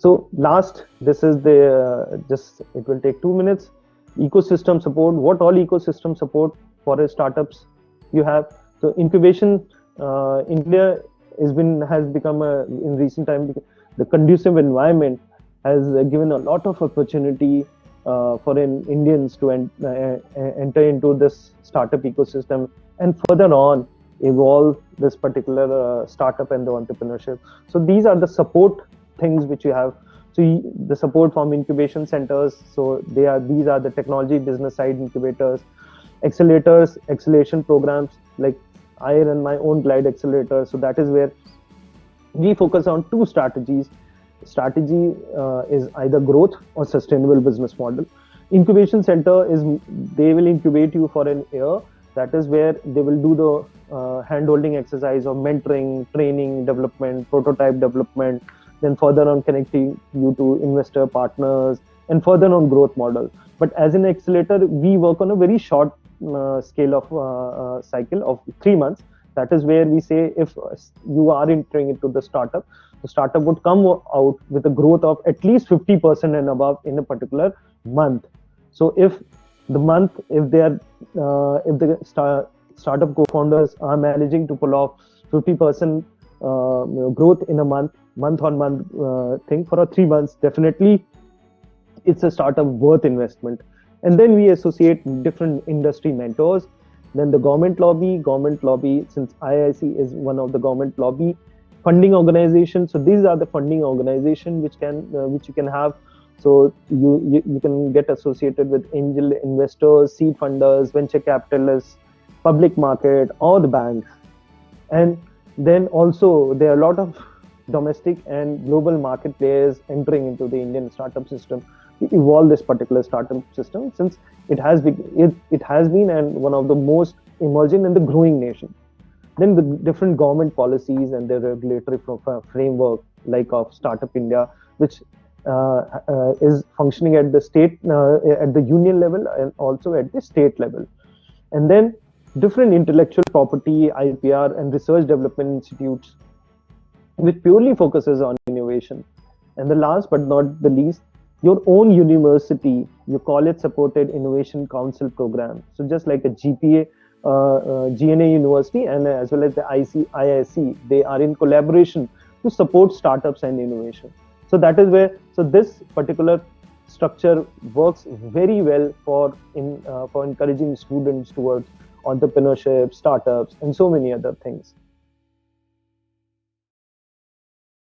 So last, this is the just it will take 2 minutes. Ecosystem support. What all ecosystem support for a startups you have? So incubation, India has become in recent time, the conducive environment has given a lot of opportunity for Indians to enter into this startup ecosystem and further on evolve this particular startup and the entrepreneurship. So these are the support things which you have. So the support from incubation centers. So these are the technology business side incubators, accelerators, acceleration programs. Like I run my own Glide accelerator. So that is where we focus on two strategies. Strategy is either growth or sustainable business model. Incubation center is, they will incubate you for an year. That is where they will do the hand-holding exercise of mentoring, training, development, prototype development, then further on connecting you to investor partners, and further on growth model. But as an accelerator, we work on a very short scale of cycle of 3 months. That is where we say if you are entering into the startup would come out with a growth of at least 50% and above in a particular month. So if the startup co-founders are managing to pull off 50% growth in a month on month thing for a 3 months, definitely it's a startup worth investment. And then we associate different industry mentors. Then the government lobby, since IIC is one of the government lobby, funding organization. So these are the funding organization which you can have. So you can get associated with angel investors, seed funders, venture capitalists, public market, or the banks. And then also there are a lot of domestic and global market players entering into the Indian startup system to evolve this particular startup system, since it has been and one of the most emerging and the growing nation. Then the different government policies and the regulatory framework like of Startup India, which is functioning at the state, at the union level, and also at the state level. And then different intellectual property, IPR, and research development institutes, which purely focuses on innovation. And the last but not the least, your own university, you call it supported innovation council program. So just like a GPA, GNA University, and as well as the IISc, they are in collaboration to support startups and innovation. So that is where, so this particular structure works very well for encouraging students towards entrepreneurship, startups, and so many other things.